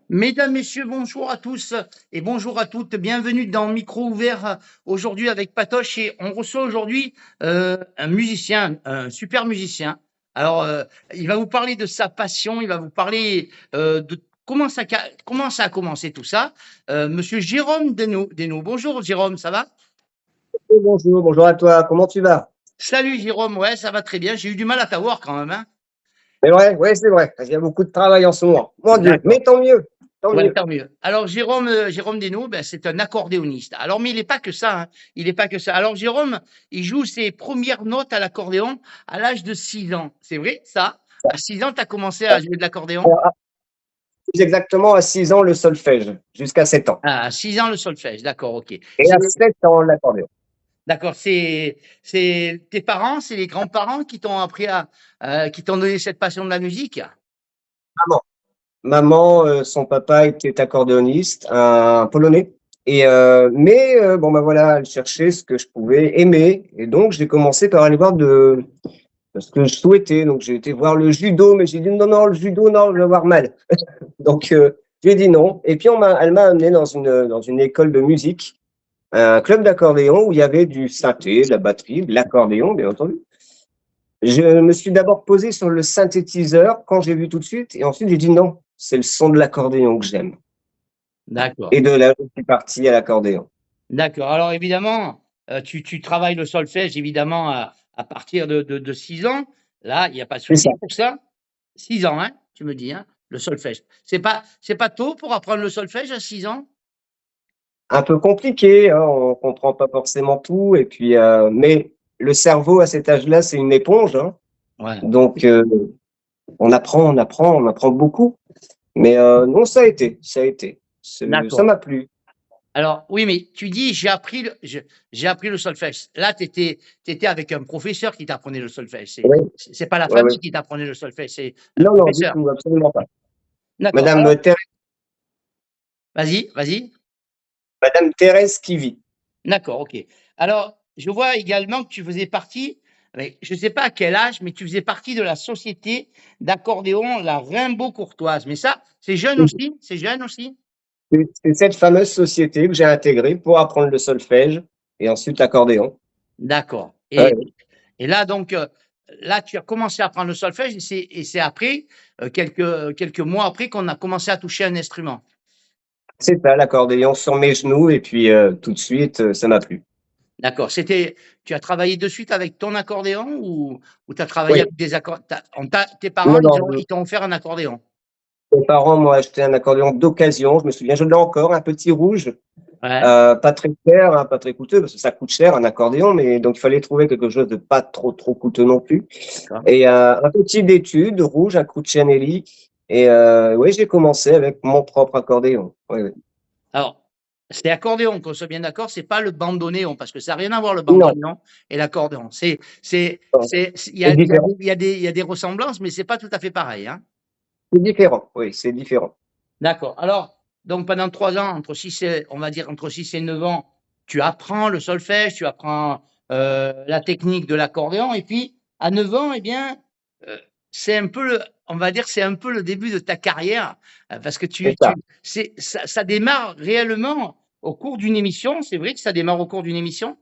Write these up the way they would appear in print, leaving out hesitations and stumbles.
Mesdames, Messieurs, bonjour à tous et bonjour à toutes. Bienvenue dans Micro ouvert aujourd'hui avec Patoche et on reçoit aujourd'hui un musicien, un super musicien. Alors, il va vous parler de sa passion, il va vous parler de comment ça a commencé tout ça. Monsieur Jérôme Desnaux. Bonjour Jérôme, ça va? Bonjour, bonjour à toi, comment tu vas? Salut Jérôme, ouais, ça va très bien. J'ai eu du mal à t'avoir quand même, hein. C'est vrai, ouais, c'est vrai, il y a beaucoup de travail en ce moment. Mon Dieu, D'accord. mais tant mieux, tant Ouais, mieux. tant mieux. Alors Jérôme Desnaux, ben, c'est un accordéoniste. Alors, mais il n'est pas que ça, hein. Il n'est pas que ça. Alors Jérôme, il joue ses premières notes à l'accordéon à l'âge de 6 ans. C'est vrai, ça? À 6 ans, tu as commencé à jouer de l'accordéon? Alors, plus exactement à 6 ans le solfège, jusqu'à 7 ans. Ah, à 6 ans, le solfège. D'accord, ok. Et à 7 ans l'accordéon. D'accord, c'est tes parents, c'est les grands-parents qui t'ont appris qui t'ont donné cette passion de la musique? Maman, son papa était accordéoniste, un Polonais. Bon ben voilà, elle cherchait ce que je pouvais aimer, et donc j'ai commencé par aller voir de ce que je souhaitais. Donc j'ai été voir le judo, mais j'ai dit non, non, le judo, non, je vais avoir mal. Donc, j'ai dit non. Et puis, elle m'a amené dans une école de musique, un club d'accordéon où il y avait du synthé, de la batterie, de l'accordéon, bien entendu. Je me suis d'abord posé sur le synthétiseur quand j'ai vu tout de suite. Et ensuite, j'ai dit non, c'est le son de l'accordéon que j'aime. D'accord. Et de là, je suis parti à l'accordéon. D'accord. Alors évidemment, tu travailles le solfège évidemment à partir de 6 ans. Là, il n'y a pas de C'est ça. souci pour ça? 6 ans, hein, tu me dis, hein, le solfège. C'est pas tôt pour apprendre le solfège à 6 ans? Un peu compliqué, hein, on comprend pas forcément tout. Et puis, mais le cerveau à cet âge-là, c'est une éponge, hein. Ouais, Donc, on apprend beaucoup. Mais non, ça a été. Ça d'accord. m'a plu. Alors oui, mais tu dis: «J'ai appris le solfège». Là, tu étais avec un professeur qui t'apprenait le solfège. Oui, C'est pas la oui, oui. famille qui t'apprenait le solfège, c'est un Non, non, du professeur. tout, absolument pas. D'accord. Madame Alors Thérèse, vas-y, vas-y. Madame Thérèse Kivy. D'accord, OK. Alors, je vois également que tu faisais partie, mais je ne sais pas à quel âge, mais tu faisais partie de la société d'accordéon La Rimbaud-Courtoise. Mais ça, c'est jeune aussi? C'est jeune aussi? C'est cette fameuse société que j'ai intégrée pour apprendre le solfège et ensuite l'accordéon. D'accord. Ouais, Et là, donc, là, tu as commencé à apprendre le solfège et c'est après, quelques mois après qu'on a commencé à toucher un instrument. c'est ça, l'accordéon sur mes genoux et puis tout de suite, ça m'a plu. D'accord. Tu as travaillé de suite avec ton accordéon ou tu as travaillé Oui, avec des accords? Tes parents, non, non, ils t'ont offert un accordéon? mes parents m'ont acheté un accordéon d'occasion, je me souviens, je l'ai encore, un petit rouge, Ouais. pas très cher, hein, pas très coûteux, parce que ça coûte cher un accordéon, mais donc il fallait trouver quelque chose de pas trop, trop coûteux non plus. D'accord. Et un petit d'étude rouge, un Crucianelli. Et oui, j'ai commencé avec mon propre accordéon. Oui, oui. Alors, c'est accordéon, qu'on soit bien d'accord, c'est pas le bandoneon, parce que ça n'a rien à voir le Non, bandoneon et l'accordéon. non, c'est différent. Il y a des ressemblances, mais c'est pas tout à fait pareil, hein. C'est différent. Oui, c'est différent. D'accord. Alors, donc pendant 3 ans, on va dire entre 6 et 9 ans, tu apprends le solfège, tu apprends la technique de l'accordéon, et puis à 9 ans, eh bien, c'est un peu on va dire, c'est un peu le début de ta carrière, parce que C'est ça. ça démarre réellement au cours d'une émission. C'est vrai que ça démarre au cours d'une émission?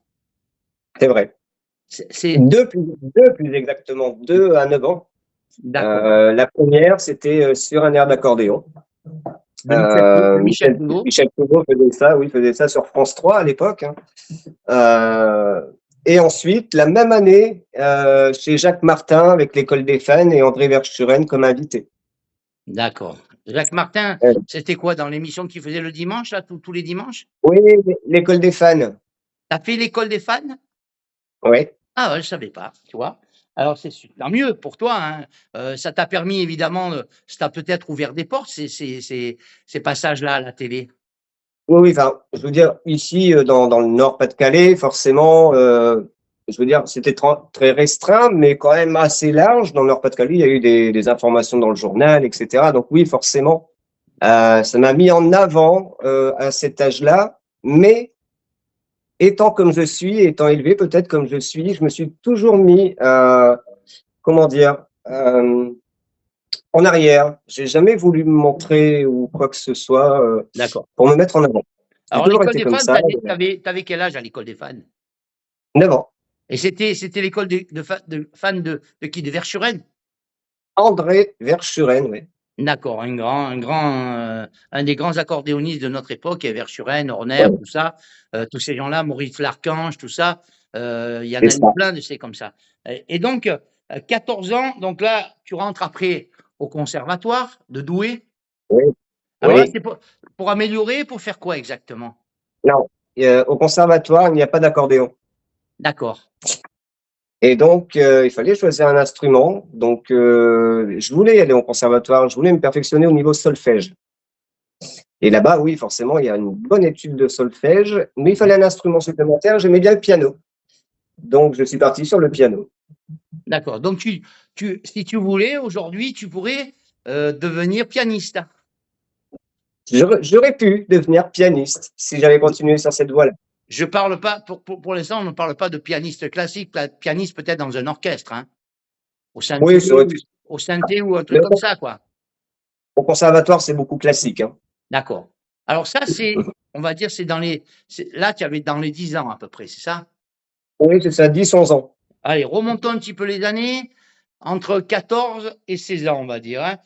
C'est vrai. C'est Deux plus exactement. Deux à 9 ans. d'accord. La première, c'était sur un air d'accordéon. De Michel Prudhomme. Michel Prudhomme faisait ça, oui, faisait ça sur France 3 à l'époque, hein. Euh, et ensuite, la même année, chez Jacques Martin avec l'École des fans et André Verschuren comme invité. D'accord. Jacques Martin, Euh, c'était quoi dans l'émission qu'il faisait le dimanche, là, tous les dimanches? oui, l'École des fans. T'as fait l'école des fans? Oui, Ah ouais, je savais pas, tu vois? Alors tant mieux pour toi, hein, ça t'a permis évidemment, ça t'a peut-être ouvert des portes ces passages-là à la télé? oui, oui. Enfin, je veux dire, ici, dans le Nord-Pas-de-Calais, forcément, je veux dire, c'était très restreint, mais quand même assez large. Dans le Nord-Pas-de-Calais, il y a eu des informations dans le journal, etc. Donc oui, forcément, ça m'a mis en avant à cet âge-là. Mais étant comme je suis, étant élevé peut-être comme je suis, je me suis toujours mis, comment dire, en arrière. J'ai jamais voulu me montrer ou quoi que ce soit D'accord. pour me mettre en avant. J'ai Alors toujours l'école été des comme fans, ça, t'avais quel âge à l'école des fans? 9 ans. Et c'était l'école de fans de qui? De Verschuren? André Verschuren, oui. D'accord, un des grands accordéonistes de notre époque, et Verschuren, Horner, Ouais, tout ça, tous ces gens-là, Maurice Larchange, tout ça, il y en c'est a eu ça. plein de ces comme ça. Et donc, 14 ans, donc là, tu rentres après au conservatoire de Douai. Oui, Alors là, oui. c'est pour améliorer, pour faire quoi exactement? Non, au conservatoire, il n'y a pas d'accordéon. D'accord, Et donc, il fallait choisir un instrument. Donc, je voulais aller au conservatoire, je voulais me perfectionner au niveau solfège. Et là-bas, oui, forcément, il y a une bonne étude de solfège, mais il ouais, fallait un instrument supplémentaire. J'aimais bien le piano. Donc, je suis parti sur le piano. d'accord. Donc si tu voulais, aujourd'hui, tu pourrais, devenir pianiste? J'aurais pu devenir pianiste si j'avais continué sur cette voie-là. Je parle pas pour l'instant, on ne parle pas de pianiste classique, pianiste peut-être dans un orchestre, hein, au synthé Oui, ça aurait pu. au synthé ou un Mais truc comme ça, quoi. au conservatoire, c'est beaucoup classique, hein. D'accord. Alors ça, c'est, on va dire, là, tu avais dans les 10 ans à peu près, c'est ça? Oui, c'est ça, 10, 11 ans. Allez, remontons un petit peu les années, entre 14 et 16 ans, on va dire, hein.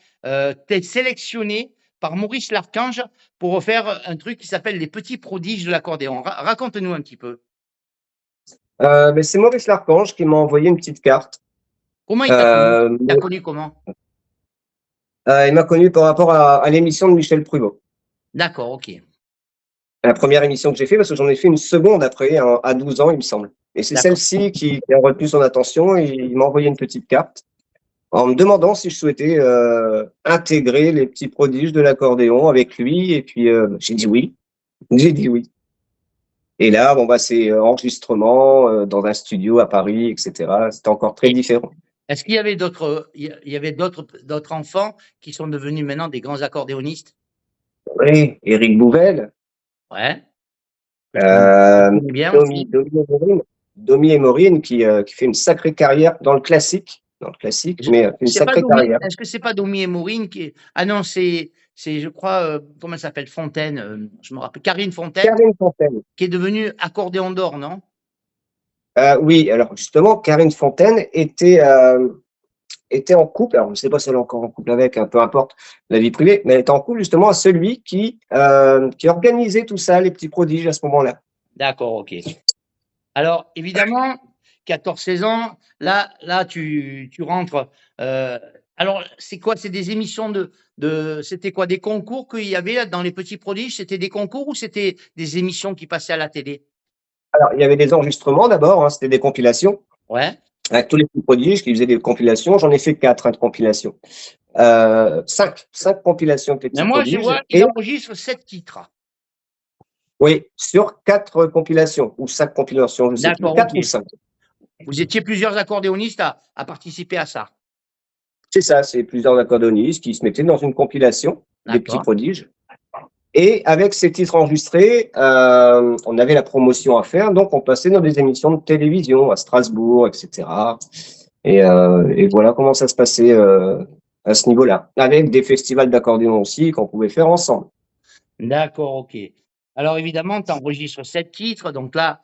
Tu es sélectionné par Maurice Larchange pour refaire un truc qui s'appelle les petits prodiges de l'accordéon. Raconte-nous un petit peu. Mais c'est Maurice Larchange qui m'a envoyé une petite carte. Comment il t'a connu? Euh, Il t'a connu comment? il m'a connu par rapport à l'émission de Michel Pruvot. D'accord, ok. La première émission que j'ai fait, parce que j'en ai fait une seconde après, à 12 ans, il me semble. Et c'est D'accord. celle-ci qui a retenu son attention et il m'a envoyé une petite carte en me demandant si je souhaitais intégrer les petits prodiges de l'accordéon avec lui. Et puis, j'ai dit oui. J'ai dit oui. Et là, bon, bah, c'est enregistrement dans un studio à Paris, etc. C'était encore très Et différent. est-ce qu'il y avait d'autres enfants qui sont devenus maintenant des grands accordéonistes? Oui, Éric Bouvel, Ouais, que je euh, connais bien aussi. Domi et Maureen qui fait une sacrée carrière dans le classique, Je mais fait une c'est pas sacrée Domi, carrière. est-ce que c'est pas Domi et Maureen qui est, ah non, c'est je crois, comment elle s'appelle? Fontaine, je me rappelle, Karine Fontaine, Karine Fontaine. qui est devenue accordéon d'or, non? Oui, alors justement, Karine Fontaine était en couple, alors je ne sais pas si elle est encore en couple avec, hein, peu importe la vie privée, mais elle était en couple justement à celui qui organisait tout ça, les petits prodiges à ce moment-là. D'accord, OK. Alors évidemment, 14-16 ans, là tu rentres, alors c'est quoi? C'est des émissions c'était quoi? Des concours qu'il y avait là dans les petits prodiges? C'était des concours ou c'était des émissions qui passaient à la télé? Alors, il y avait des enregistrements d'abord, hein, c'était des compilations, Ouais. avec tous les petits prodiges qui faisaient des compilations. J'en ai fait 4 hein, de compilations. 5 compilations avec les Mais petits moi je prodiges. vois, il Et enregistre 7 titres. oui, sur 4 compilations, ou 5 compilations, je ne sais plus, D'accord, 4 OK. ou 5. Vous étiez plusieurs accordéonistes à participer à ça? C'est ça, c'est plusieurs accordéonistes qui se mettaient dans une compilation des petits D'accord. prodiges. Et avec ces titres enregistrés, on avait la promotion à faire, donc on passait dans des émissions de télévision à Strasbourg, etc. Et voilà comment ça se passait à ce niveau-là, avec des festivals d'accordéon aussi qu'on pouvait faire ensemble. D'accord, OK. Alors évidemment, tu enregistres 7 titres, donc là,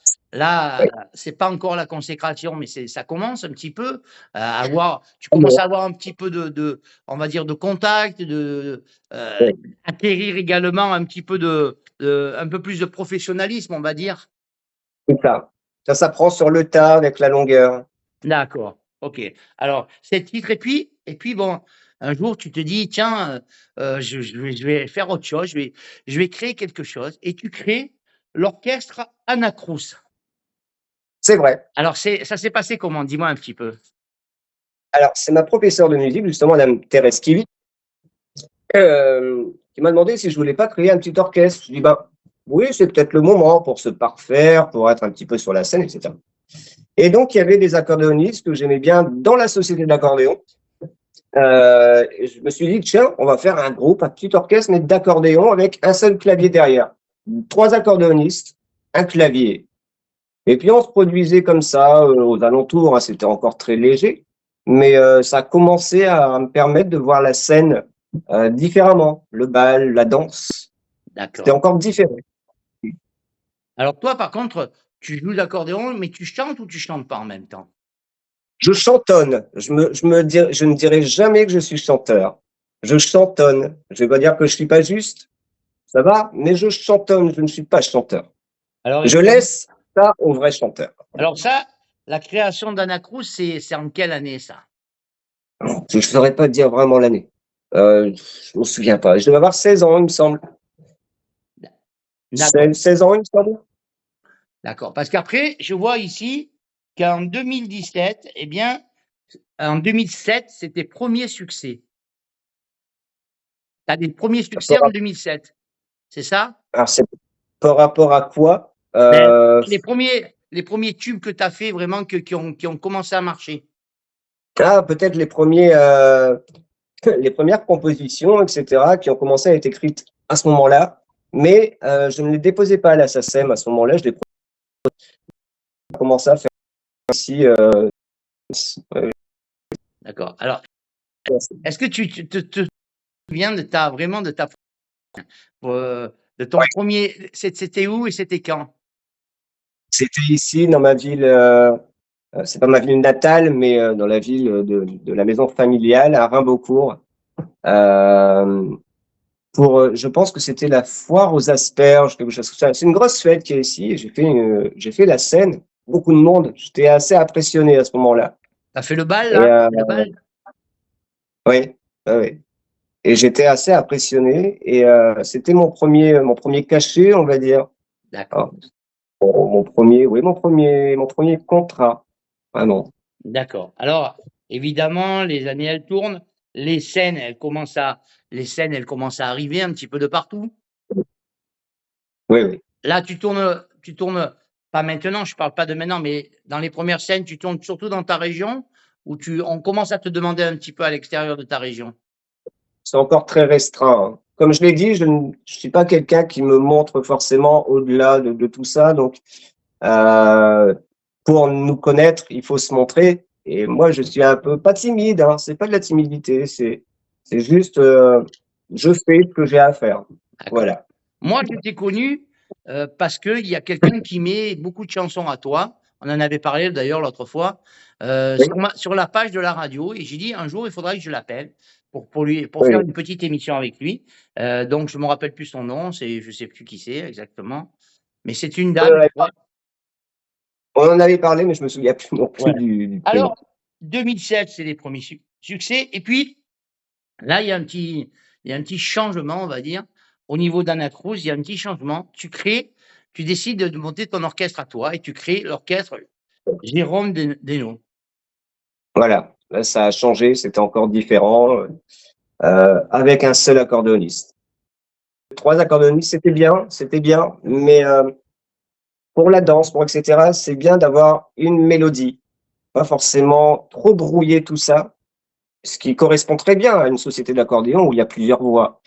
Oui. c'est pas encore la consécration, mais ça commence un petit peu à avoir, tu commences Alors, à avoir un petit peu on va dire, de contact, oui, acquérir également un petit peu un peu plus de professionnalisme, on va dire. c'est ça. Ça s'apprend sur le tas avec la longueur. D'accord, OK. Alors 7 titres et puis bon, un jour tu te dis: «Tiens, je vais faire autre chose, je vais créer quelque chose» et tu crées l'orchestre Anacrous. C'est vrai. Alors ça s'est passé comment? Dis-moi un petit peu. Alors, c'est ma professeure de musique, justement, Madame Thérèse Kivi, qui m'a demandé si je voulais pas créer un petit orchestre. Je dis, bah, oui, c'est peut-être le moment pour se parfaire, pour être un petit peu sur la scène, etc. Et donc, il y avait des accordéonistes que j'aimais bien dans la société de l'accordéon. Et je me suis dit, tiens, on va faire un groupe, un petit orchestre, mais d'accordéon avec un seul clavier derrière. 3 accordéonistes, un clavier. Et puis, on se produisait comme ça aux alentours, hein, c'était encore très léger. mais ça a commencé à me permettre de voir la scène différemment. Le bal, la danse, c'était D'accord. encore différent. Alors toi, par contre, tu joues l'accordéon, mais tu chantes ou tu chantes pas en même temps? Je chantonne, je ne dirai jamais que je suis chanteur. Je chantonne. Je vais pas dire que je suis pas juste, ça va, mais je chantonne, je ne suis pas chanteur. Alors Je évidemment laisse ça aux vrais chanteurs. alors ça, la création d'Anna Cruz, c'est en quelle année ça? Je ne saurais pas dire vraiment l'année. Je me souviens pas. Je devais avoir 16 ans, il me semble. D'accord, 16 ans, il me semble. d'accord. Parce qu'après, je vois ici qu'en 2017, eh bien, en 2007, c'est tes premiers succès. Tu as des premiers succès en 2007, c'est ça? Alors, c'est par rapport à quoi? Ben, les premiers tubes que tu as fait vraiment qui ont commencé à marcher. Peut-être les premières compositions, etc., qui ont commencé à être écrites à ce moment-là, mais je ne les déposais pas à la SACEM à ce moment-là. Je les commençais à faire ici. D'accord. Alors, est-ce que tu te souviens vraiment de ton Ouais. premier, c'était où et c'était quand? C'était ici dans ma ville. C'est pas ma ville natale, mais dans la ville de la maison familiale à Rimbaudcourt. Je pense que c'était la foire aux asperges, quelque chose comme ça. C'est une grosse fête qui est ici. Et j'ai fait la scène, beaucoup de monde. J'étais assez impressionné à ce moment-là. Tu as fait le bal Et là? Tu as fait le bal? oui, oui. Et j'étais assez impressionné. Et c'était mon premier cachet, on va dire. D'accord, Alors, mon premier contrat, vraiment. d'accord. Alors, évidemment, les années, elles tournent, les scènes, elles commencent à arriver un petit peu de partout. Oui, oui. Là, tu tournes pas maintenant, je parle pas de maintenant, mais dans les premières scènes, tu tournes surtout dans ta région ou on commence à te demander un petit peu à l'extérieur de ta région? C'est encore très restreint, hein. Comme je l'ai dit, je ne suis pas quelqu'un qui me montre forcément au-delà de tout ça. Donc, euh, pour nous connaître, il faut se montrer. Et moi, je suis un peu pas timide, hein. C'est pas de la timidité. C'est juste, je fais ce que j'ai à faire. D'accord. Voilà. Moi, je t'ai connu parce qu'il y a quelqu'un qui met beaucoup de chansons à toi. On en avait parlé d'ailleurs l'autre fois Oui, sur la page de la radio. Et j'ai dit un jour, il faudra que je l'appelle pour faire oui. une petite émission avec lui. Donc, je me rappelle plus son nom. Je sais plus qui c'est exactement. Mais c'est une dame, je crois. On en avait parlé, mais je me souviens plus non plus Voilà. du prénom. Alors, 2007, c'est les premiers succès. Et puis, là, il y a un petit changement, on va dire. Au niveau d'Anna Cruz, il y a un petit changement. Tu décides de monter ton orchestre à toi et tu crées l'orchestre Jérôme Deno. Voilà. Là, ça a changé. C'était encore différent, avec un seul accordéoniste. 3 accordéonistes, c'était bien, mais pour la danse, pour etc., c'est bien d'avoir une mélodie, pas forcément trop brouiller tout ça, ce qui correspond très bien à une société d'accordéon où il y a plusieurs voix.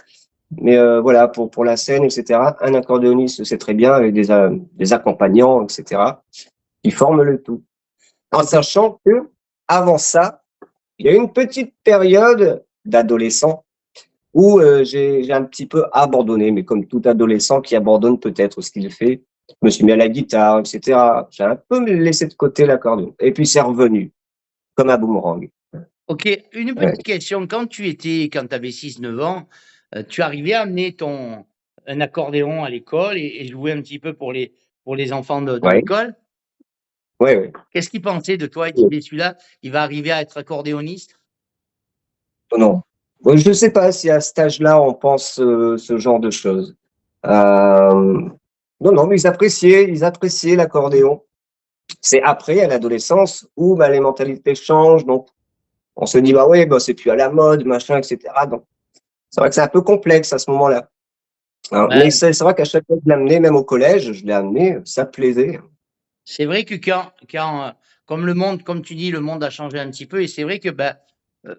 Mais voilà, pour la scène, etc., un accordéoniste, c'est très bien avec des accompagnants, etc., qui forment le tout. En Donc, sachant que avant ça, il y a eu une petite période d'adolescent où j'ai un petit peu abandonné, mais comme tout adolescent qui abandonne peut-être ce qu'il fait, je me suis mis à la guitare, etc. J'ai un peu laissé de côté l'accordéon. Et puis c'est revenu, comme un boomerang. ok, une Ouais. petite question. Quand tu avais 6, 9 ans, tu arrivais à amener un accordéon à l'école et jouer un petit peu pour les enfants de Ouais, l'école? ouais, ouais. Qu'est-ce qu'ils pensaient de toi? Ils disaient, celui-là, il va arriver à être accordéoniste? Non. Moi, je ne sais pas si à cet âge-là, on pense ce genre de choses. Euh, non, non, mais ils appréciaient l'accordéon. C'est après, à l'adolescence, où bah, les mentalités changent. Donc, on se dit, bah ouais, bah, c'est plus à la mode, machin, etc. Donc, c'est vrai que c'est un peu complexe à ce moment-là. Hein, mais Ouais. c'est vrai qu'à chaque fois que je l'amenais, même au collège, je l'ai amené, ça plaisait. C'est vrai que comme le monde, comme tu dis, le monde a changé un petit peu, et c'est vrai que ben, euh,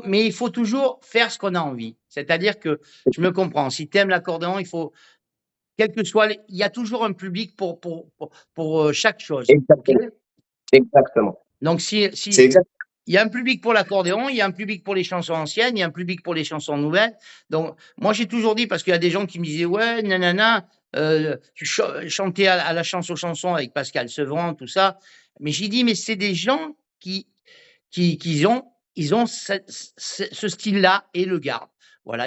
mais il faut toujours faire ce qu'on a envie. C'est-à-dire que je me comprends. Si tu aimes l'accordéon, quel que soit, il y a toujours un public pour chaque chose. Ok. Exactement. Exactement. Donc C'est exact. il y a un public pour l'accordéon, il y a un public pour les chansons anciennes, il y a un public pour les chansons nouvelles. Donc, moi, j'ai toujours dit, parce qu'il y a des gens qui me disaient, ouais, nanana, tu chantais à la chance aux chansons avec Pascal Sevran, tout ça. Mais j'ai dit, mais c'est des gens qui ont ce style-là et le gardent. Voilà,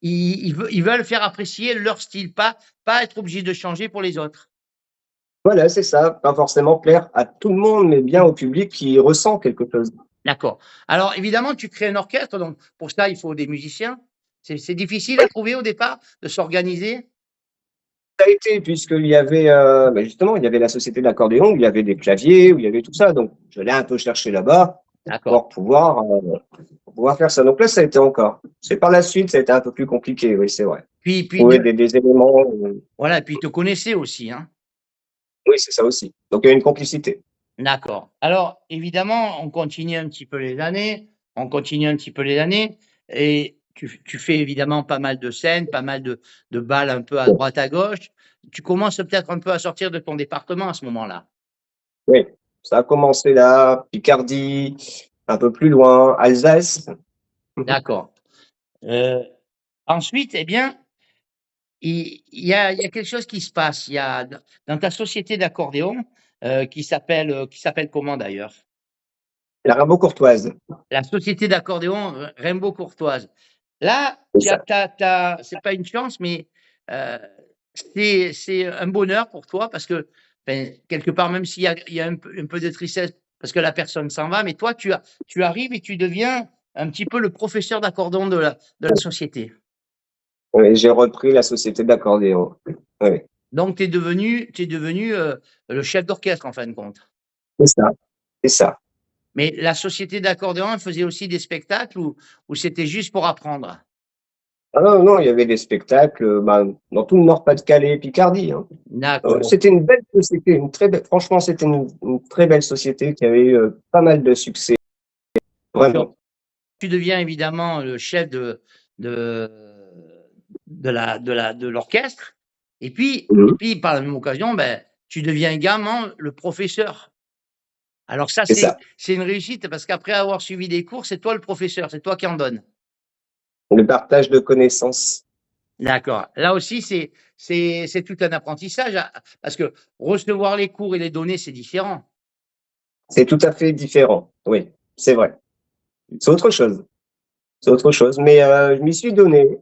ils veulent faire apprécier leur style, pas être obligés de changer pour les autres. Voilà, c'est ça. Pas forcément plaire à tout le monde, mais bien au public qui ressent quelque chose. D'accord. Alors, évidemment, tu crées un orchestre, donc pour ça, il faut des musiciens. C'est difficile à trouver au départ de s'organiser. Ça a été puisqu'il y avait, justement, il y avait la société de l'accordéon, où il y avait des claviers, où il y avait tout ça. Donc, je l'ai un peu cherché là-bas D'accord. pour pouvoir faire ça. Donc là, ça a été encore. C'est par la suite, ça a été un peu plus compliqué, oui, c'est vrai. Puis, Trouver des éléments. voilà, puis te connaissais aussi, hein. Oui, c'est ça aussi. Donc, il y a une complicité. D'accord. Alors, évidemment, on continue un petit peu les années, on continue un petit peu les années, et tu fais évidemment pas mal de scènes, pas mal de balles un peu à Oui, droite, à gauche. Tu commences peut-être un peu à sortir de ton département à ce moment-là. oui. Ça a commencé là, Picardie, un peu plus loin, Alsace. D'accord. Ensuite, eh bien, il y a quelque chose qui se passe. Il y a dans ta société d'accordéon, qui s'appelle comment d'ailleurs? La Rimbaud-Courtoise, La société d'accordéon Rimbaud Courtoise. Là, c'est tu as ça. c'est pas une chance, mais c'est un bonheur pour toi parce que, quelque part, même s'il y a un peu de tristesse parce que la personne s'en va, mais toi, tu arrives et tu deviens un petit peu le professeur d'accordéon de la société. Oui, j'ai repris la société d'accordéon. Oui, Donc, tu es devenu le chef d'orchestre en fin de compte. c'est ça, c'est ça. Mais la société d'accordéon, elle faisait aussi des spectacles ou c'était juste pour apprendre? Ah non, non, il y avait des spectacles, dans tout le Nord-Pas-de-Calais et Picardie, hein. D'accord. C'était une belle société, une très belle franchement, c'était une très belle société qui avait eu, pas mal de succès, Donc, vraiment. tu deviens évidemment le chef de, de l'orchestre. Et Mmh. puis, par la même occasion, ben, tu deviens également le professeur. Alors ça, C'est ça, c'est une réussite parce qu'après avoir suivi des cours, c'est toi le professeur, c'est toi qui en donnes. le partage de connaissances. D'accord. Là aussi, c'est tout un apprentissage parce que recevoir les cours et les donner, c'est différent. C'est tout à fait différent, oui, c'est vrai. C'est autre chose, c'est autre chose, mais je m'y suis donné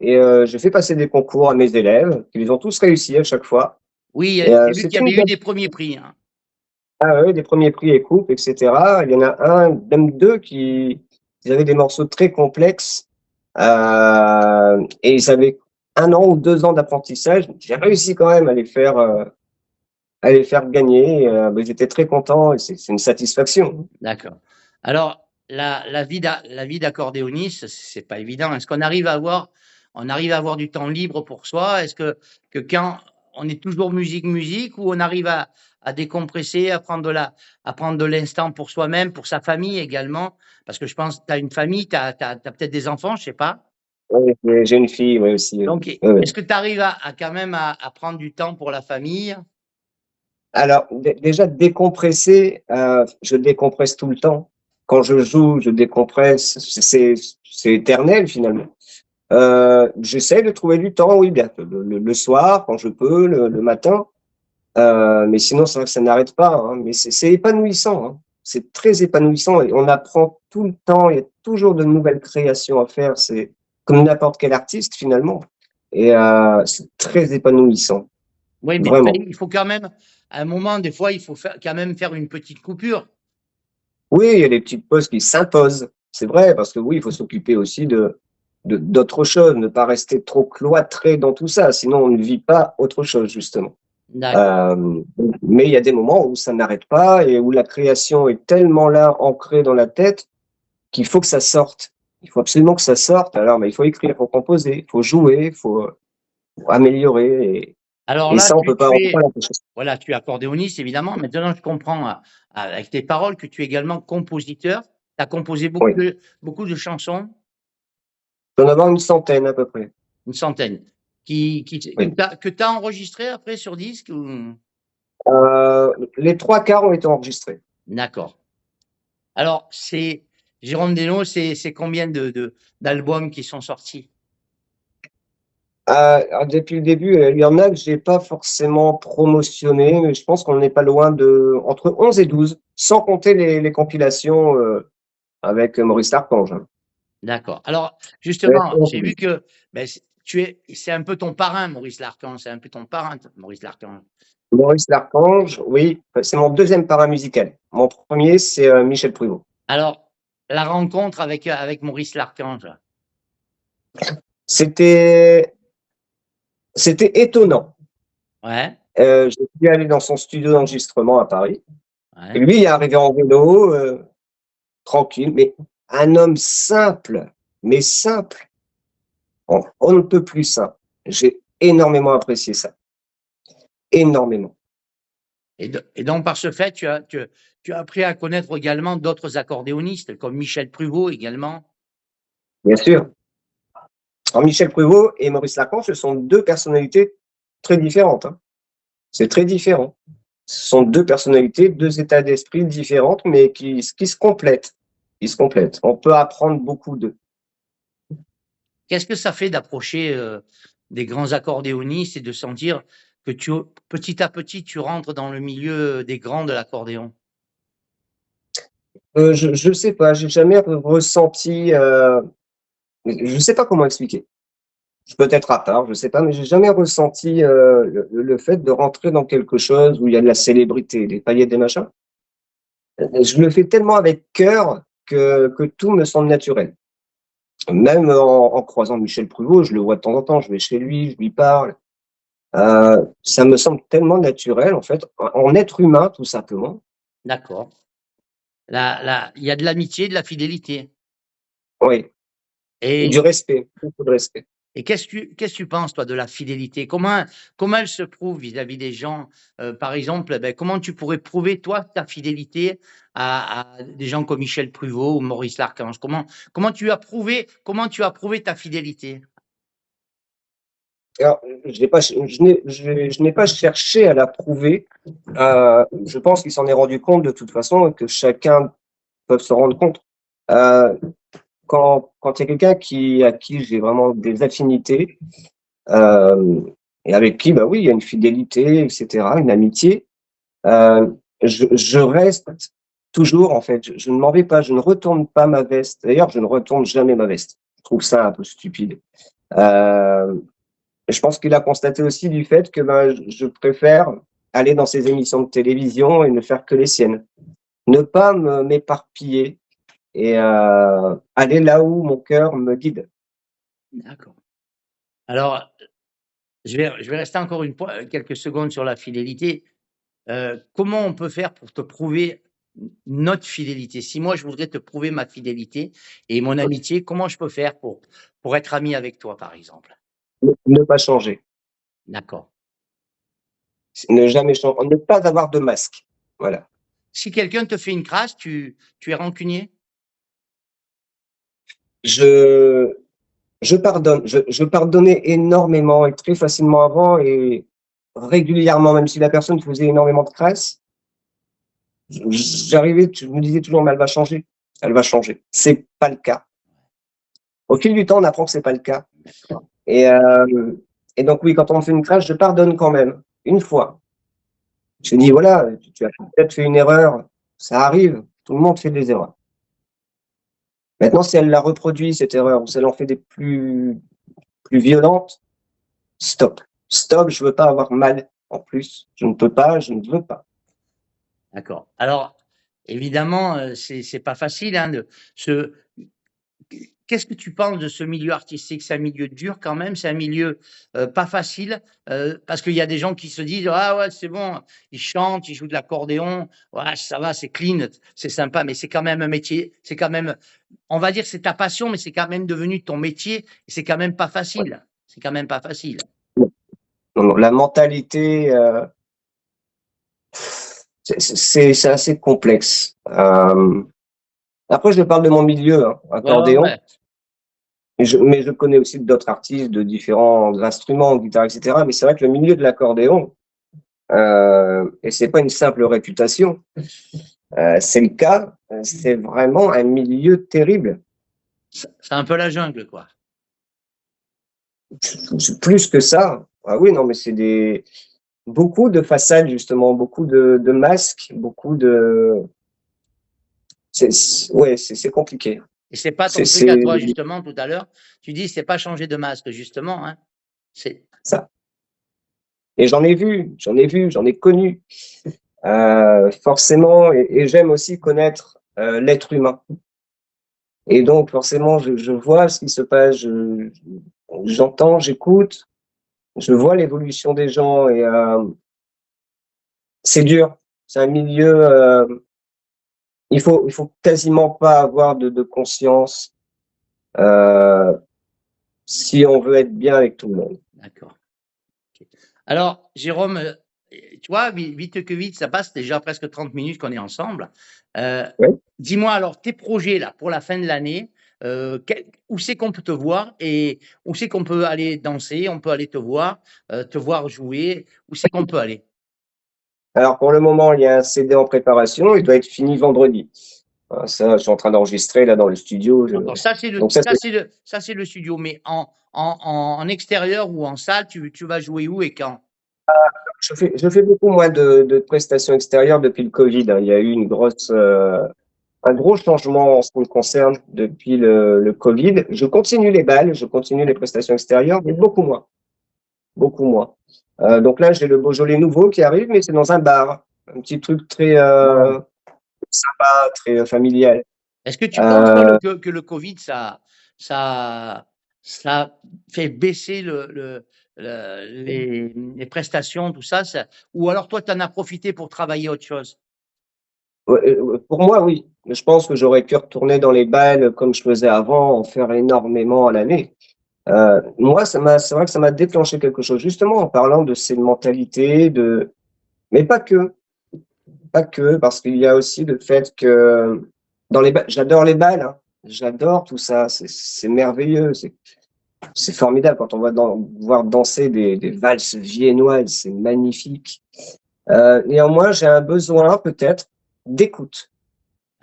et j'ai fait passer des concours à mes élèves, qui les ont tous réussi à chaque fois Oui, et j'ai vu qu'il y c'était avait une eu belle. des premiers prix, hein. Ah ouais, des premiers prix et coupes, et cetera. Il y en a un, même 2 ils avaient des morceaux très complexes, et ils avaient 1 an ou 2 ans d'apprentissage. J'ai réussi quand même à les faire gagner, ils étaient très contents et c'est une satisfaction. D'accord. Alors, la vie d'accordéoniste, c'est pas évident. Est-ce qu'on arrive à avoir, on arrive à avoir du temps libre pour soi? Est-ce que quand on est toujours musique, musique, ou on arrive à décompresser, à prendre de l'instant pour soi-même, pour sa famille également? Parce que je pense que tu as une famille, tu as peut-être des enfants, je sais pas. Oui, j'ai une fille, oui, aussi, oui. Donc, Oui, oui. est-ce que tu arrives à quand même à prendre du temps pour la famille? Alors déjà décompresser, je décompresse tout le temps. Quand je joue, je décompresse, c'est éternel finalement. J'essaie de trouver du temps, oui, bien le soir quand je peux, le matin, mais sinon c'est vrai que ça n'arrête pas, hein, mais c'est épanouissant, hein. C'est très épanouissant et on apprend tout le temps, il y a toujours de nouvelles créations à faire, c'est comme n'importe quel artiste finalement et c'est très épanouissant, Oui, mais après, vraiment. il faut quand même, à un moment, des fois, il faut quand même faire une petite coupure. Oui, il y a des petites pauses qui s'imposent, c'est vrai, parce que oui, il faut s'occuper aussi de d'autres choses, ne pas rester trop cloîtré dans tout ça, sinon on ne vit pas autre chose justement. D'accord. Euh, mais il y a des moments où ça n'arrête pas et où la création est tellement là, ancrée dans la tête, qu'il faut que ça sorte. Il faut absolument que ça sorte. Alors, il faut écrire, il faut composer, il faut jouer, faut améliorer Alors et là, ça, on peut pas l'empêcher. voilà, tu es accordéoniste, évidemment. Maintenant, je comprends avec tes paroles que tu es également compositeur. Tu as composé Oui. beaucoup de chansons, Il faut en avoir une centaine à peu près. une centaine, Oui. que tu as enregistrées après sur disque ou... Les 3 quarts ont été enregistrés. D'accord. Alors, Jérôme Desnos, c'est combien d'albums qui sont sortis? Alors, depuis le début, il y en a que j'ai pas forcément promotionné, mais je pense qu'on n'est pas loin de entre 11 et 12, sans compter les compilations avec Maurice Larchange. D'accord. Alors, Ouais, justement, j'ai vu que ben, c'est un peu ton parrain, Maurice Larchange. C'est un peu ton parrain, Maurice Larchange. Maurice Larchange, oui, c'est mon deuxième parrain musical. Mon premier, c'est Michel Pruvot. Alors, la rencontre avec Maurice Larchange. C'était étonnant. Ouais, Je suis allé dans son studio d'enregistrement à Paris. Et ouais. lui, il est arrivé en vélo, tranquille, mais un homme simple, mais simple. On ne peut plus simple. J'ai énormément apprécié ça. Énormément. Et donc, par ce fait, tu as appris à connaître également d'autres accordéonistes, comme Michel Pruvot également. Bien sûr. Alors, Michel Pruvot et Maurice Larchange, ce sont deux personnalités très différentes, hein. C'est très différent. Ce sont deux personnalités, deux états d'esprit différentes, mais qui se complètent. Ils se complètent. On peut apprendre beaucoup d'eux. Qu'est-ce que ça fait d'approcher des grands accordéonistes et de sentir que petit à petit, tu rentres dans le milieu des grands de l'accordéon? Je sais pas, j'ai jamais ressenti, je sais pas comment expliquer. Peut-être à part, je sais pas, mais j'ai jamais ressenti le fait de rentrer dans quelque chose où il y a de la célébrité, des paillettes, des machins. Je le fais tellement avec cœur que tout me semble naturel. Même en croisant Michel Pruvot, je le vois de temps en temps, je vais chez lui, je lui parle. Ça me semble tellement naturel, en fait, en être humain, tout simplement. D'accord. Il y a de l'amitié, de la fidélité. Oui, et Et, du respect, beaucoup de respect. et qu'est-ce que tu penses, toi, de la fidélité? Comment elle se prouve vis-à-vis des gens? Par exemple, ben, comment tu pourrais prouver, toi, ta fidélité à des gens comme Michel Pruvot ou Maurice Larchange? Comment tu as prouvé ta fidélité? Alors, je n'ai pas cherché à la prouver. Je pense qu'il s'en est rendu compte de toute façon et que chacun peut se rendre compte. Euh, quand il y a quelqu'un à qui j'ai vraiment des affinités, euh, et avec qui, bah oui, il y a une fidélité, etc., une amitié, euh, je reste toujours, en fait, je ne m'en vais pas, je ne retourne pas ma veste. D'ailleurs, je ne retourne jamais ma veste. Je trouve ça un peu stupide. Euh, je pense qu'il a constaté aussi du fait que ben, je préfère aller dans ces émissions de télévision et ne faire que les siennes. Ne pas m'éparpiller et aller là où mon cœur me guide. D'accord. Alors, je vais rester encore quelques secondes sur la fidélité. Comment on peut faire pour te prouver notre fidélité? Si moi, je voudrais te prouver ma fidélité et mon amitié, comment je peux faire pour être ami avec toi, par exemple? Ne pas changer. D'accord. Ne jamais changer. Ne pas avoir de masque. Voilà. Si quelqu'un te fait une crasse, tu es rancunier? Je, je pardonne. Je pardonnais énormément et très facilement avant et régulièrement, même si la personne faisait énormément de crasse, je me disais toujours, mais elle va changer. Elle va changer. C'est pas le cas. Au fil du temps, on apprend que c'est pas le cas. Et, euh, et donc, oui, quand on me fait une crasse, je pardonne quand même. Une fois. Je dis, voilà, tu as peut-être fait une erreur. Ça arrive. Tout le monde fait des erreurs. Maintenant, si elle la reproduit, cette erreur, ou si elle en fait des plus violentes, stop. Stop, je veux pas avoir mal en plus. Je ne peux pas, je ne veux pas. D'accord. Alors, évidemment, c'est pas facile, hein, ce qu'est-ce que tu penses de ce milieu artistique? C'est un milieu dur quand même, c'est un milieu, pas facile, parce qu'il y a des gens qui se disent: «Ah ouais, c'est bon, ils chantent, ils jouent de l'accordéon, ouais, ça va, c'est clean, c'est sympa», mais c'est quand même un métier, c'est quand même, on va dire, c'est ta passion, mais c'est quand même devenu ton métier et c'est quand même pas facile. C'est quand même pas facile. Non, non, la mentalité, c'est assez complexe. Après, je parle de mon milieu, hein, Ouais, ouais, accordéon, ouais. mais je connais aussi d'autres artistes de différents instruments, guitare, etc. Mais c'est vrai que le milieu de l'accordéon, et c'est pas une simple réputation, c'est le cas. C'est vraiment un milieu terrible. C'est un peu la jungle, quoi. Plus que ça. Ah oui, non, mais c'est beaucoup de façades, justement, beaucoup de masques, beaucoup de. Ouais, c'est compliqué. Et c'est pas ton C'est truc à toi, justement, tout à l'heure. Tu dis, c'est pas changer de masque, justement, hein. C'est ça. Et j'en ai connu. Forcément, et j'aime aussi connaître l'être humain. Et donc, forcément, je vois ce qui se passe, j'entends, j'écoute, je vois l'évolution des gens et c'est dur. C'est un milieu, il faut quasiment pas avoir de conscience si on veut être bien avec tout le monde. d'accord. Ok. Alors, Jérôme, tu vois, vite que vite, ça passe déjà presque 30 minutes qu'on est ensemble. Ouais. Dis-moi alors tes projets là pour la fin de l'année. Où c'est qu'on peut te voir et où c'est qu'on peut aller danser, on peut aller te voir jouer. Où c'est qu'on peut aller? Alors, pour le moment, il y a un CD en préparation, il doit être fini vendredi. Ça, je suis en train d'enregistrer là dans le studio. D'accord, ça c'est Donc ça, c'est ça c'est le studio, mais en extérieur ou en salle, tu vas jouer où et quand? je fais beaucoup moins de prestations extérieures depuis le Covid, hein. Il y a eu un gros changement en ce qui me concerne depuis le Covid. Je continue les balles, je continue les prestations extérieures, mais beaucoup moins. Beaucoup moins. Donc là, j'ai le Beaujolais nouveau qui arrive, mais c'est dans un bar. Un petit truc très sympa, très familial. Est-ce que tu penses Euh, que le Covid, ça, ça fait baisser les prestations, tout ça, ou alors toi, tu en as profité pour travailler autre chose? pour moi, oui. Mais je pense que j'aurais pu retourner dans les balles comme je faisais avant, en faire énormément à l'année. Moi, c'est vrai que ça m'a déclenché quelque chose, justement en parlant de ces mentalités, mais pas que, parce qu'il y a aussi le fait que dans les balles, j'adore les balles, hein. J'adore tout ça, c'est merveilleux, c'est formidable quand on va voir danser des valses viennoises, c'est magnifique. Néanmoins, j'ai un besoin peut-être d'écoute,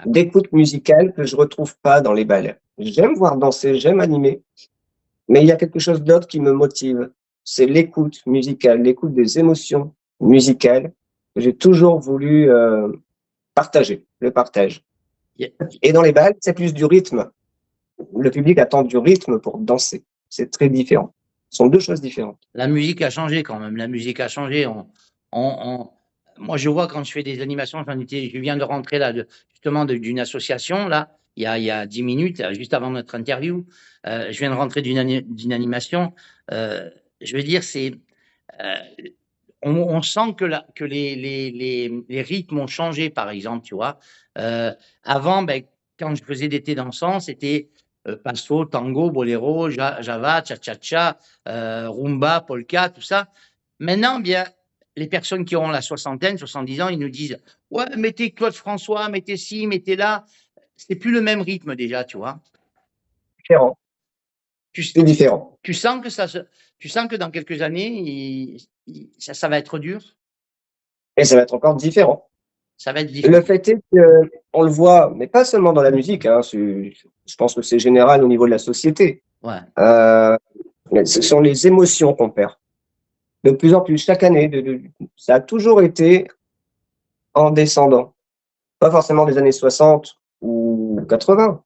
d'écoute musicale que je retrouve pas dans les balles. J'aime voir danser, j'aime animer, mais il y a quelque chose d'autre qui me motive. C'est l'écoute musicale, l'écoute des émotions musicales que j'ai toujours voulu partager, le partage. Yeah. Et dans les balles, c'est plus du rythme. Le public attend du rythme pour danser. C'est très différent. Ce sont deux choses différentes. La musique a changé quand même. La musique a changé. Moi, je vois quand je fais des animations, je viens de rentrer là, justement, d'une association, là, il y a 10 minutes, juste avant notre interview. Je viens de rentrer d'une animation. Je veux dire, euh, on sent que les rythmes ont changé, par exemple, tu vois. Avant, ben, quand je faisais d'été dansant, c'était passo, tango, boléro, java, cha-cha-cha, rumba, polka, tout ça. Maintenant, bien, les personnes qui ont la soixantaine, 70 ans, ils nous disent, ouais, mettez Claude François, mettez ci, mettez là. C'est plus le même rythme déjà, tu vois. Différent. Tu, C'est différent. tu sens que tu sens que dans quelques années, ça va être dur. Et ça va être encore différent. Ça va être différent. Le fait est qu'on le voit, mais pas seulement dans la musique, hein, je pense que c'est général au niveau de la société. Ouais. Mais ce sont les émotions qu'on perd. De plus en plus, chaque année, ça a toujours été en descendant. Pas forcément des années 60 ou 80.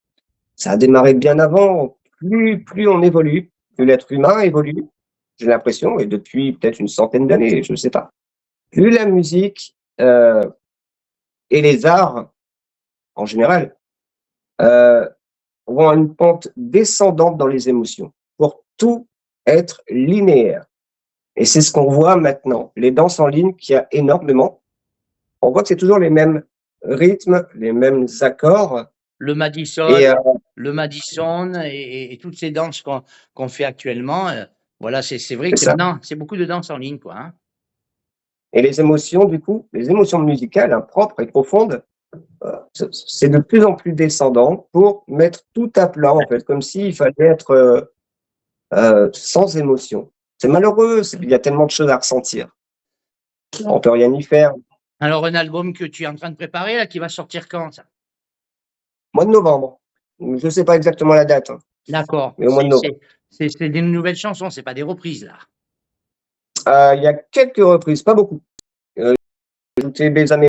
Ça a démarré bien avant. Plus on évolue, plus l'être humain évolue, j'ai l'impression, et depuis peut-être une centaine d'années, je ne sais pas. Plus la musique et les arts, en général, vont à une pente descendante dans les émotions, pour tout être linéaire. Et c'est ce qu'on voit maintenant. Les danses en ligne, qu'il y a énormément, on voit que c'est toujours les mêmes rythmes, les mêmes accords. Le Madison, Et et toutes ces danses qu'on fait actuellement. Voilà, c'est vrai que c'est ça. maintenant, c'est beaucoup de danse en ligne, quoi. Hein. Et les émotions, du coup, les émotions musicales, hein, propres et profondes, c'est de plus en plus descendant pour mettre tout à plat, en fait, comme s'il fallait être sans émotion. C'est malheureux, il y a tellement de choses à ressentir. On peut rien y faire. Alors, un album que tu es en train de préparer, là, qui va sortir quand, ça? Mois de novembre. Je ne sais pas exactement la date, hein, D'accord. mais au mois de novembre. C'est des nouvelles chansons, c'est pas des reprises, là. Il y a quelques reprises, pas beaucoup. J'ai ajouté Bézamé,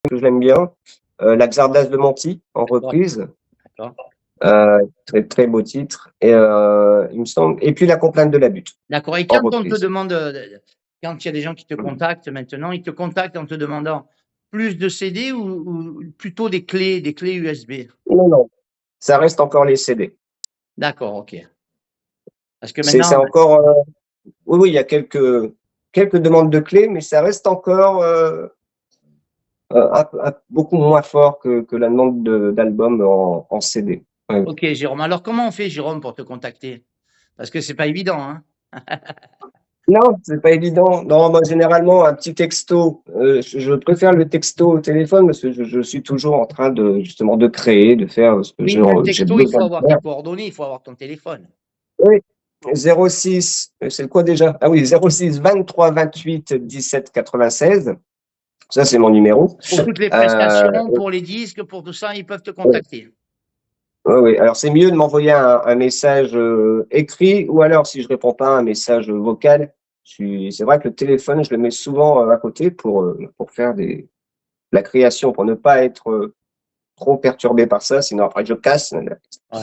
que je l'aime bien. La Xardas de Monty, en D'accord. reprise. D'accord. Très, très beau titre. Et il me semble. Et puis La Complainte de la Butte, D'accord. Et en quand on te reprise. demande, quand il y a des gens qui te contactent maintenant, ils te contactent en te demandant plus de CD ou plutôt des clés USB? Non, non, ça reste encore les CD. D'accord, OK. Parce que C'est maintenant, encore. Oui, oui, il y a quelques demandes de clés, mais ça reste encore beaucoup moins fort que la demande d'albums en CD. Ouais. OK, Jérôme. Alors, comment on fait, Jérôme, pour te contacter? Parce que c'est pas évident, hein. Non, c'est pas évident. Non, moi, généralement, un petit texto. Je préfère le texto au téléphone parce que je suis toujours en train justement de créer, de faire ce que Oui, mais un j'ai texto, il faut besoin de avoir tes faire. coordonnées, il faut avoir ton téléphone. Oui, 06, c'est quoi déjà? Ah oui, 06 23 28 17 96. Ça, c'est mon numéro. Pour toutes les prestations, pour les disques, pour tout ça, ils peuvent te contacter. Oui, oui. Alors, c'est mieux de m'envoyer un message écrit ou alors, si je réponds pas, un message vocal. C'est vrai que le téléphone, je le mets souvent à côté pour faire la création, pour ne pas être trop perturbé par ça, sinon après je casse. Ouais.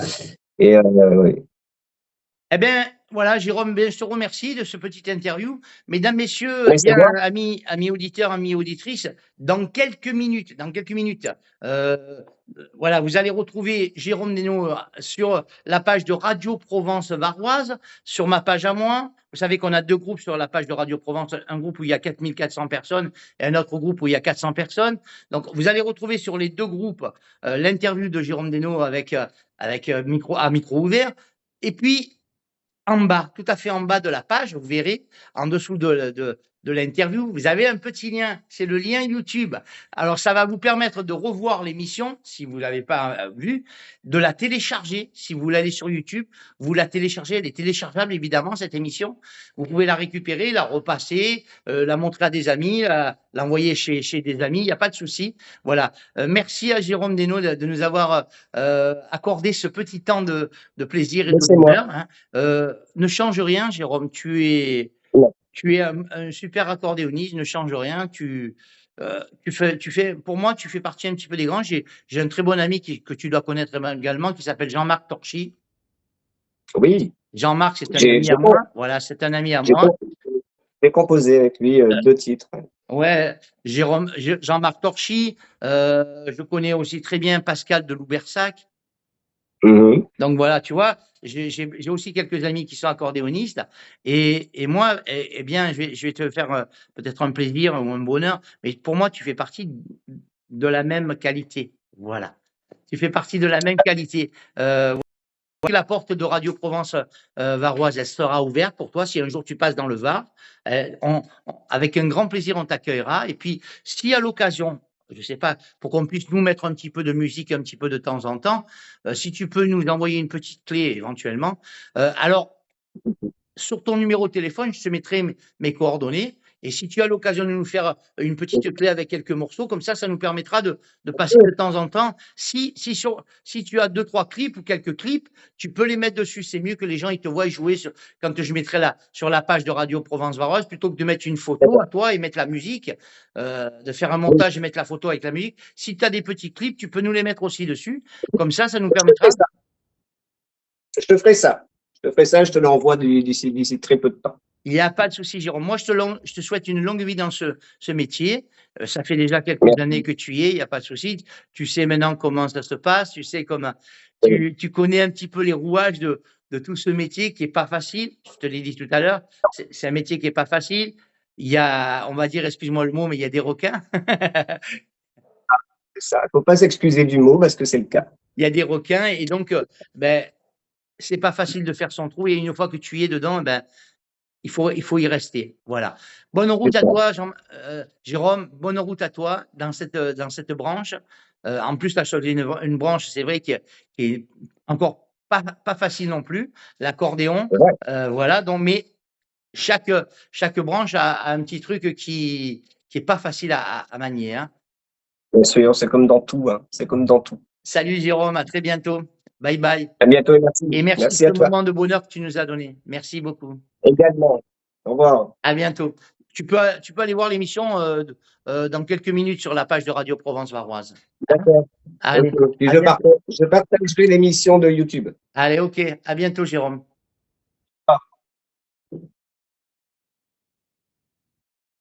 Et oui. Eh bien, voilà, Jérôme, ben, je te remercie de ce petit interview. Mesdames, messieurs, Mais eh c'est bien, moi. amis auditeurs, amis auditrices, dans quelques minutes, voilà, vous allez retrouver Jérôme Desnos sur la page de Radio Provence Varoise, sur ma page à moi. Vous savez qu'on a deux groupes sur la page de Radio Provence, un groupe où il y a 4400 personnes et un autre groupe où il y a 400 personnes. Donc, vous allez retrouver sur les deux groupes l'interview de Jérôme Desnos avec micro ouvert. Et puis, en bas, tout à fait en bas de la page, vous verrez, en dessous de l'interview, vous avez un petit lien. C'est le lien YouTube. Alors, ça va vous permettre de revoir l'émission, si vous ne l'avez pas vue, de la télécharger. Si vous l'allez sur YouTube, vous la téléchargez. Elle est téléchargeable, évidemment, cette émission. Vous pouvez la récupérer, la repasser, la montrer à des amis, l'envoyer chez des amis. Il n'y a pas de souci. Voilà. Merci à Jérôme Desnos de nous avoir accordé ce petit temps de plaisir et Mais de c'est moi. bonheur, hein. Ne change rien, Jérôme. Non. Tu es un super accordéoniste. Ne change rien. Pour moi, tu fais partie un petit peu des grands. J'ai un très bon ami que tu dois connaître également, qui s'appelle Jean-Marc Torchy. Oui, Jean-Marc, c'est un j'ai ami à moi. Voilà, c'est un ami à j'ai moi. j'ai composé avec lui 2 titres. Ouais, Jean-Marc Torchy. Je connais aussi très bien Pascal de Loubersac. Mhm. Donc voilà, tu vois, j'ai aussi quelques amis qui sont accordéonistes et moi, bien, je vais te faire peut-être un plaisir ou un bonheur, mais pour moi, tu fais partie de la même qualité. Voilà. Tu fais partie de la même qualité. La porte de Radio Provence Varoise, elle sera ouverte pour toi si un jour tu passes dans le Var. Avec un grand plaisir, on t'accueillera. Et puis, si à l'occasion, je ne sais pas, pour qu'on puisse nous mettre un petit peu de musique un petit peu de temps en temps, si tu peux nous envoyer une petite clé éventuellement. Alors, sur ton numéro de téléphone, je te mettrai mes coordonnées. Et si tu as l'occasion de nous faire une petite clé avec quelques morceaux, comme ça nous permettra de passer de temps en temps. Si tu as deux, trois clips ou quelques clips, tu peux les mettre dessus. C'est mieux que les gens ils te voient jouer quand je mettrai sur la page de Radio Provence Varoise, plutôt que de mettre une photo à toi et mettre la musique, de faire un montage et mettre la photo avec la musique. Si tu as des petits clips, tu peux nous les mettre aussi dessus. Comme ça nous permettra. Je te ferai ça. Je te ferai ça, je te l'envoie d'ici très peu de temps. Il n'y a pas de souci, Jérôme. Moi, je te souhaite une longue vie dans ce métier. Ça fait déjà quelques années Merci. que tu y es, il n'y a pas de souci. Tu sais maintenant comment ça se passe, tu sais comment, tu connais un petit peu les rouages de tout ce métier qui est pas facile. Je te l'ai dit tout à l'heure, c'est un métier qui est pas facile. Il y a, on va dire, excuse-moi le mot, mais il y a des requins. C'est ça. Il ne faut pas s'excuser du mot parce que c'est le cas. Il y a des requins et donc, ben, c'est pas facile de faire son trou et une fois que tu y es dedans, ben, il faut y rester. Voilà. Bonne route à toi, Jérôme. Bonne route à toi dans cette branche. En plus, tu as choisi une branche, c'est vrai, qui est encore pas facile non plus, l'accordéon. Ouais. Voilà. Donc, mais chaque branche a un petit truc qui qui est pas facile à manier, hein. Bien sûr, c'est comme dans tout, hein. C'est comme dans tout. Salut Jérôme, à très bientôt. Bye bye. À bientôt et merci. Et merci de Merci à ce toi moment de bonheur que tu nous as donné. Merci beaucoup. également. Au revoir. À bientôt. Tu peux aller voir l'émission dans quelques minutes sur la page de Radio Provence Varoise. D'accord. Allez, Ok. Puis à bientôt. je partagerai l'émission de YouTube. Allez, ok. À bientôt, Jérôme.